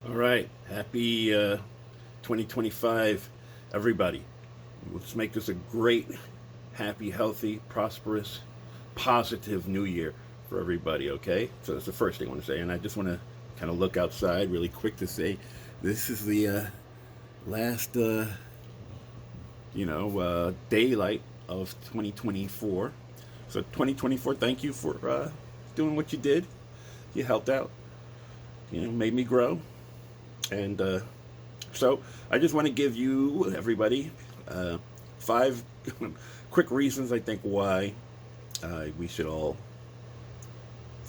All right. Happy 2025, everybody. Let's make this a great, happy, healthy, prosperous, positive new year for everybody, okay? So that's the first thing I want to say. And I just want to kind of look outside really quick to say this is the last, daylight of 2024. So 2024, thank you for doing what you did. You helped out, made me grow. And so I just want to give you, everybody, 5 quick reasons I think why we should all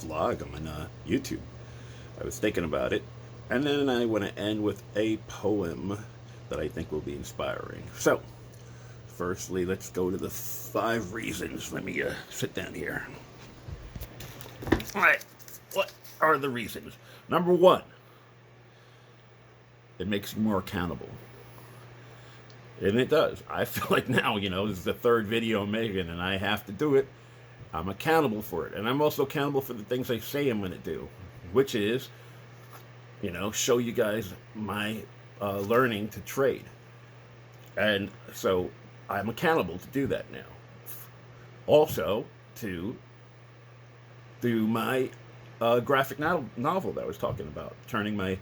vlog on YouTube. I was thinking about it. And then I want to end with a poem that I think will be inspiring. So, firstly, let's go to the 5 reasons. Let me sit down here. All right. What are the reasons? Number 1. It makes you more accountable. And it does. I feel like now, this is the 3rd video I'm making and I have to do it. I'm accountable for it. And I'm also accountable for the things I say I'm going to do, which is, show you guys my learning to trade. And so I'm accountable to do that now. Also, to do my graphic novel that I was talking about, turning my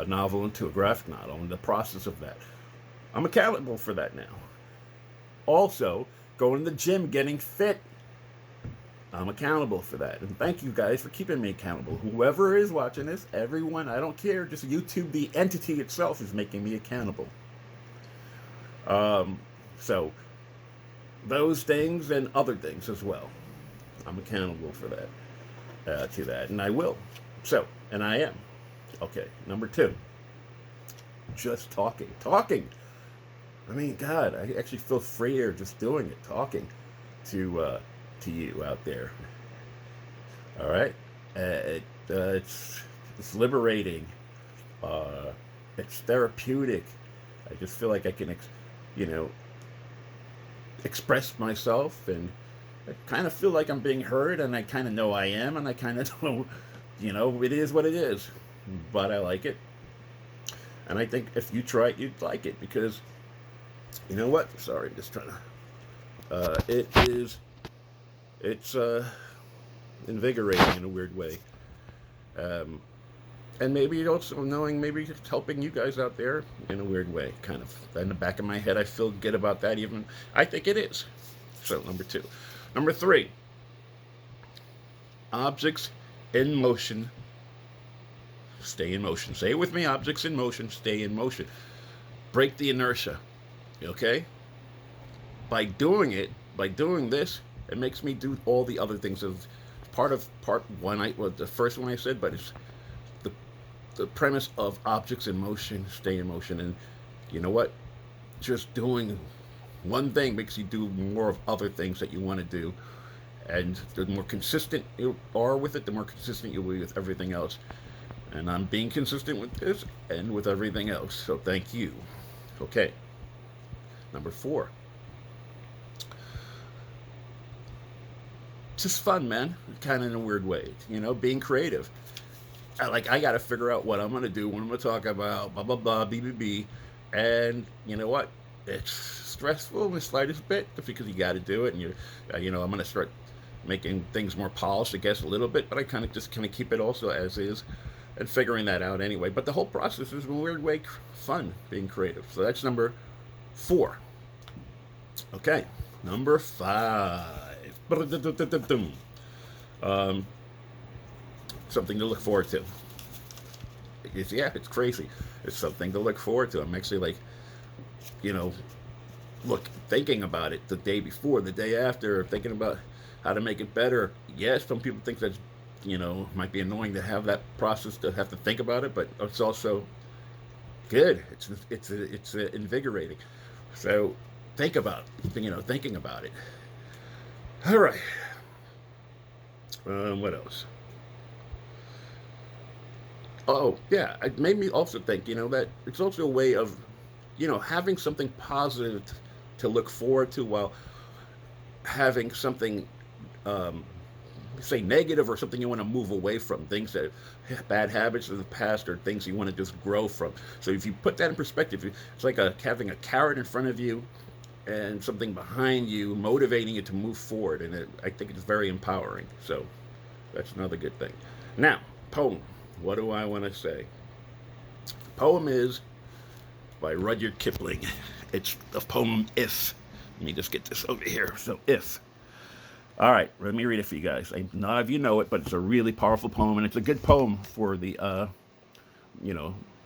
novel into a graphic novel and the process of that. I'm accountable for that now. Also, going to the gym, getting fit. I'm accountable for that. And thank you guys for keeping me accountable. Whoever is watching this, everyone, I don't care. Just YouTube, the entity itself is making me accountable. So, those things and other things as well. I'm accountable for that, to that. And I will. So, and I am. Okay, number 2. Just talking. Talking. I mean, God, I actually feel freer just doing it, talking to you out there. All right, it's liberating. It's therapeutic. I just feel like I can, express myself, and I kind of feel like I'm being heard, and I kind of know I am, and I kind of know, it is what it is. But I like it, and I think if you try it, you'd like it, because you know what? Sorry, I'm just trying to. It's invigorating in a weird way, and maybe also knowing, maybe it's helping you guys out there in a weird way, kind of. In the back of my head, I feel good about that. Even I think it is. So number 2, number 3. Objects in motion stay in motion. Say it with me. Objects in motion stay in motion. Break the inertia. Okay? By doing this, it makes me do all the other things. It's part 1, the first one I said, but it's the premise of objects in motion stay in motion. And you know what? Just doing one thing makes you do more of other things that you want to do. And the more consistent you are with it, the more consistent you'll be with everything else. And I'm being consistent with this and with everything else. So thank you. Okay. Number 4. Just fun, man. Kind of in a weird way. Being creative. I got to figure out what I'm going to do, what I'm going to talk about, blah, blah, blah, BBB. And you know what? It's stressful in the slightest bit because you got to do it. And I'm going to start making things more polished, I guess, a little bit. But I kind of keep it also as is. And figuring that out anyway. But the whole process is in a weird way fun, being creative. So that's number 4. Okay, number 5. Something to look forward to. It's crazy. It's something to look forward to. I'm actually thinking about it the day before, the day after, thinking about how to make it better. Yes, some people think that's might be annoying to have that process, to have to think about it, but it's also good. It's invigorating. So think about thinking about it. All right. What else? Oh yeah, it made me also think that it's also a way of having something positive to look forward to, while having something say negative or something you want to move away from, things that bad habits of the past or things you want to just grow from. So if you put that in perspective, it's like having a carrot in front of you and something behind you motivating you to move forward. And I think it's very empowering. So that's another good thing. Now, poem. What do I want to say? The poem is by Rudyard Kipling. It's the poem If. Let me just get this over here. So, If. All right, let me read it for you guys. None of you know it, but it's a really powerful poem, and it's a good poem for the,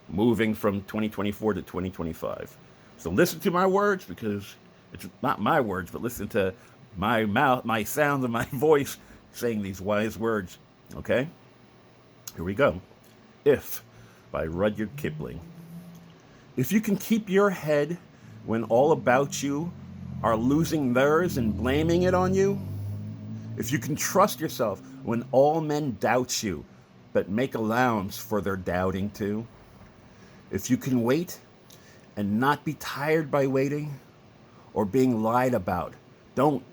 moving from 2024 to 2025. So listen to my words, because it's not my words, but listen to my mouth, my sounds of my voice saying these wise words. Okay? Here we go. If, by Rudyard Kipling. If you can keep your head when all about you are losing theirs and blaming it on you, if you can trust yourself when all men doubt you, but make allowance for their doubting too, if you can wait and not be tired by waiting, or being lied about, don't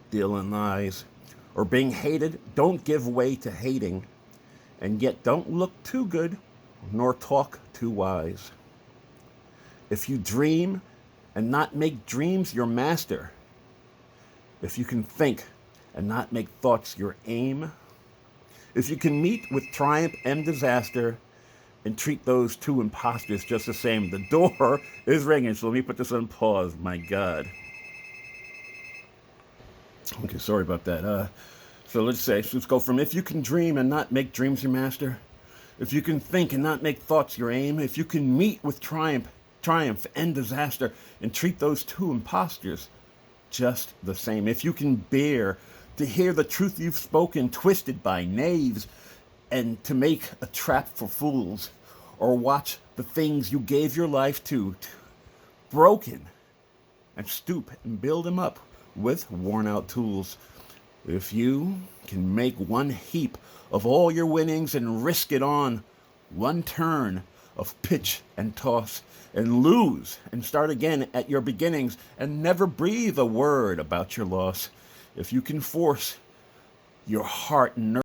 deal in lies, or being hated, don't give way to hating, and yet don't look too good, nor talk too wise. If you dream and not make dreams your master, if you can think and not make thoughts your aim, if you can meet with triumph and disaster and treat those two imposters just the same. The door is ringing, so let me put this on pause. My God. Okay, sorry about that. So let's go from if you can dream and not make dreams your master, if you can think and not make thoughts your aim, if you can meet with triumph and disaster and treat those two imposters just the same, if you can bear to hear the truth you've spoken twisted by knaves, and to make a trap for fools, or watch the things you gave your life to broken, and stoop and build them up with worn-out tools. If you can make one heap of all your winnings and risk it on one turn of pitch and toss, and lose and start again at your beginnings, and never breathe a word about your loss, if you can force your heart and nerve